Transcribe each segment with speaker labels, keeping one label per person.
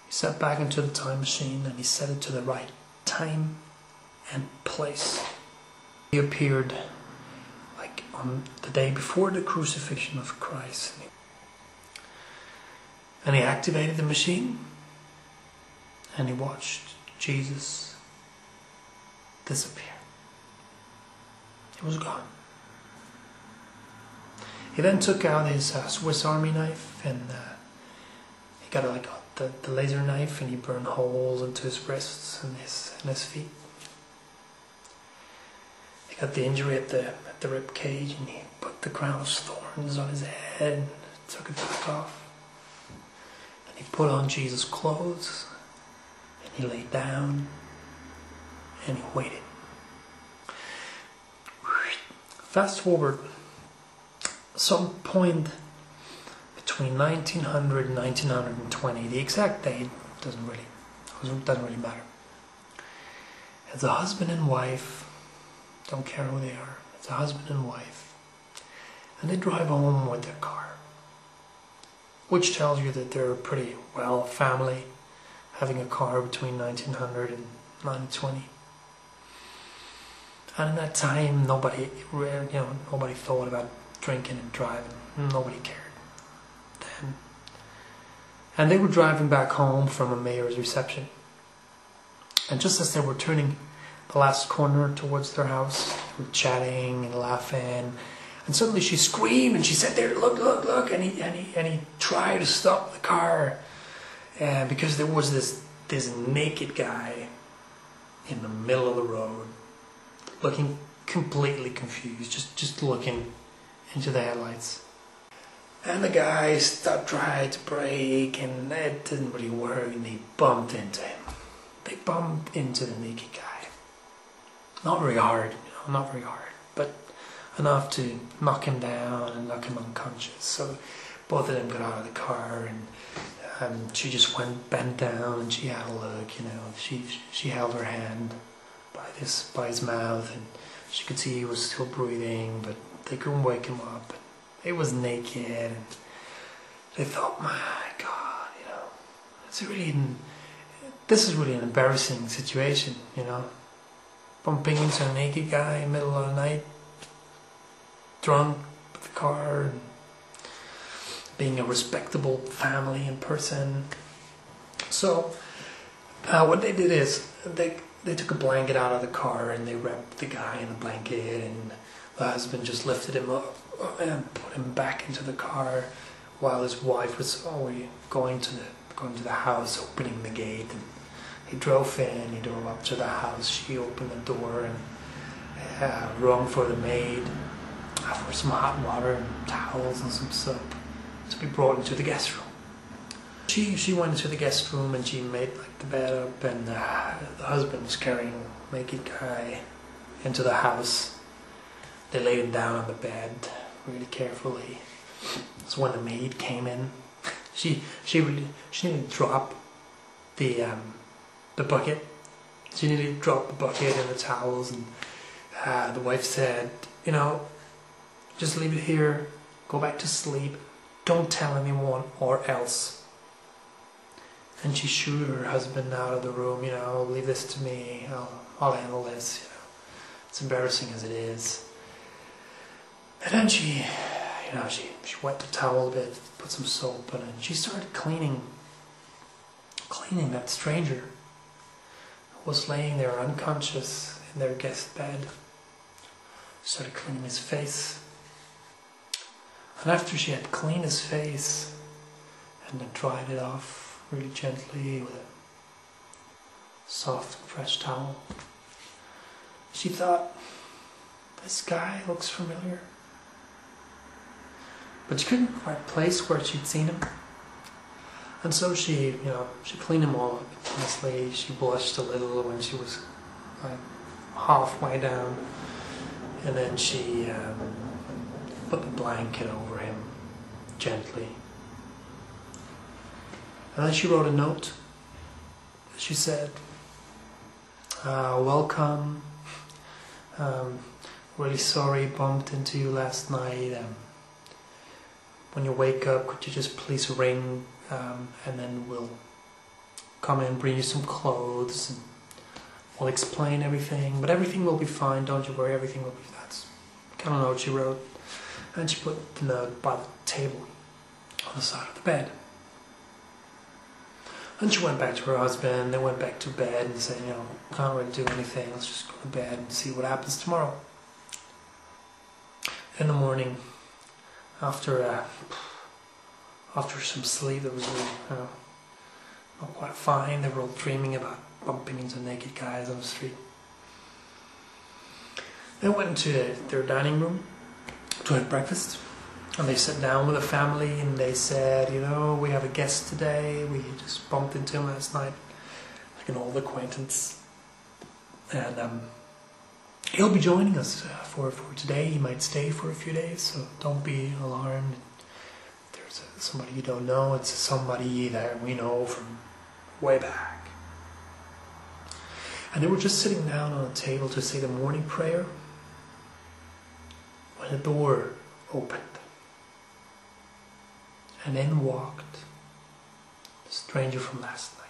Speaker 1: He sat back into the time machine and he set it to the right time and place. He appeared like on the day before the crucifixion of Christ. And he activated the machine and he watched Jesus disappear. He was gone. He then took out his Swiss Army knife and he got the laser knife and he burned holes into his wrists and his feet. He got the injury at the rib cage and he put the crown of thorns on his head and took it back off. And he put on Jesus' clothes and he laid down and he waited. Fast forward some point between 1900 and 1920, the exact date doesn't really matter. It's a husband and wife, don't care who they are, it's a husband and wife, and they drive home with their car, which tells you that they're a pretty well family, having a car between 1900 and 1920. And in that time, nobody thought about drinking and driving. Nobody cared then. And they were driving back home from a mayor's reception. And just as they were turning the last corner towards their house, they were chatting and laughing. And suddenly she screamed and she said, "There, look, look, look!" And he tried to stop the car, because there was this naked guy in the middle of the road, looking completely confused, just looking into the headlights. And the guy tried to brake and it didn't really work and they bumped into him. They bumped into the naked guy. Not very hard, not very hard, but enough to knock him down and knock him unconscious. So both of them got out of the car and she just bent down and she had a look, she held her hand by his mouth and she could see he was still breathing, but they couldn't wake him up. He was naked and they thought, my God, this is really an embarrassing situation, bumping into a naked guy in the middle of the night, drunk with the car, and being a respectable family and person. So what they did is they took a blanket out of the car and they wrapped the guy in a blanket, and the husband just lifted him up and put him back into the car while his wife was going to the house, opening the gate. And he drove up to the house, she opened the door and rung for the maid for some hot water and towels and some soap to be brought into the guest room. She went into the guest room and she made the bed up, and the husband was carrying a naked guy into the house. They laid him down on the bed really carefully. So when the maid came in, she didn't drop the bucket. She nearly dropped the bucket and the towels, and the wife said, just leave it here, go back to sleep, don't tell anyone or else. And she shooed her husband out of the room, leave this to me, I'll handle this, It's embarrassing as it is. And then she wet the towel a bit, put some soap on it, and she started cleaning that stranger who was laying there unconscious in their guest bed. Started cleaning his face. And after she had cleaned his face and then dried it off really gently with a soft, fresh towel, she thought, this guy looks familiar. But she couldn't quite place where she'd seen him. And so she cleaned him all up nicely. She blushed a little when she was halfway down. And then she put the blanket over him gently. And then she wrote a note. She said, welcome, really sorry bumped into you last night. When you wake up, could you just please ring, and then we'll come in, bring you some clothes, and we'll explain everything, but everything will be fine, don't you worry, everything will be fine. That's kind of note she wrote. And she put the note by the table on the side of the bed. And she went back to her husband, they went back to bed and said, can't really do anything, let's just go to bed and see what happens tomorrow. In the morning, after some sleep that was really, not quite fine, they were all dreaming about bumping into naked guys on the street. They went into their dining room to have breakfast. And they sat down with the family and they said, we have a guest today. We just bumped into him last night, like an old acquaintance. And he'll be joining us for today. He might stay for a few days, so don't be alarmed. There's somebody you don't know. It's somebody that we know from way back. And they were just sitting down on a table to say the morning prayer when the door opened. And in walked the stranger from last night.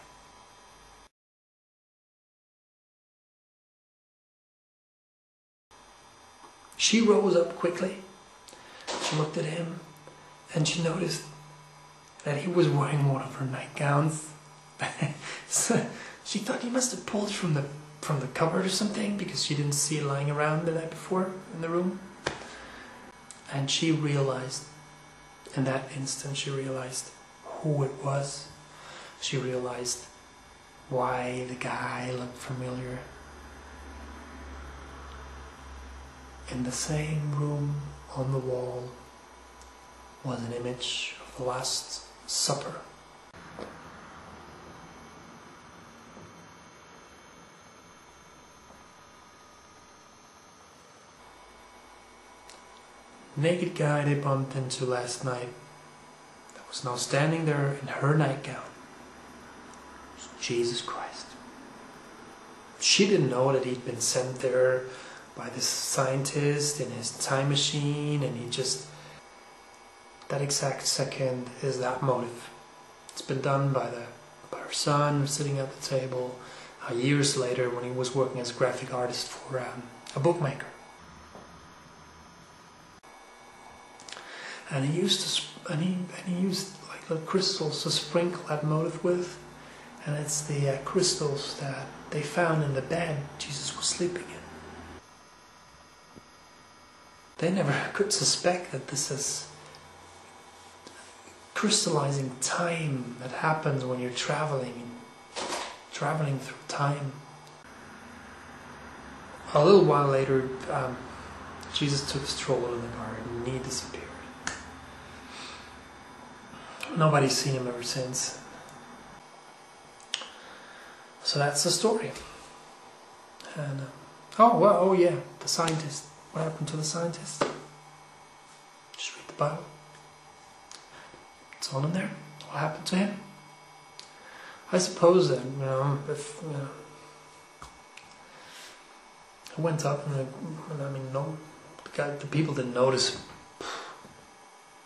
Speaker 1: She rose up quickly. She looked at him and she noticed that he was wearing one of her nightgowns. So she thought he must have pulled it from the cupboard or something, because she didn't see it lying around the night before in the room. And she realized, in that instant, she realized who it was. She realized why the guy looked familiar. In the same room on the wall was an image of the Last Supper. Naked guy they bumped into last night that was now standing there in her nightgown was Jesus Christ. She didn't know that he'd been sent there by this scientist in his time machine, and he just, that exact second is that motive. It's been done by her son sitting at the table years later when he was working as a graphic artist for a bookmaker. And he used like little crystals to sprinkle that motive with, and it's the crystals that they found in the bed Jesus was sleeping in. They never could suspect that this is crystallizing time that happens when you're traveling through time. A little while later, Jesus took a stroll in the garden and he disappeared. Nobody's seen him ever since. So that's the story. And the scientist. What happened to the scientist? Just read the Bible. It's all in there. What happened to him? I suppose that if I went up and the people didn't notice him.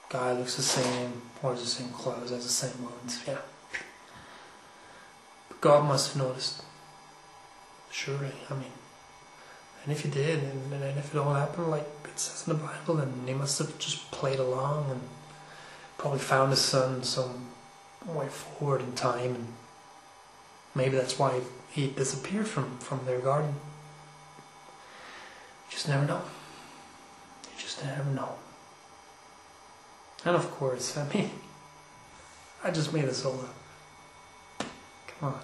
Speaker 1: Guy looks the same, wears the same clothes, has the same wounds, yeah. But God must have noticed. Surely, and if he did, and if it all happened like it says in the Bible, then he must have just played along and probably found his son some way forward in time, and maybe that's why he disappeared from their garden. You just never know. You just never know. And of course, I just made this all up. Come on.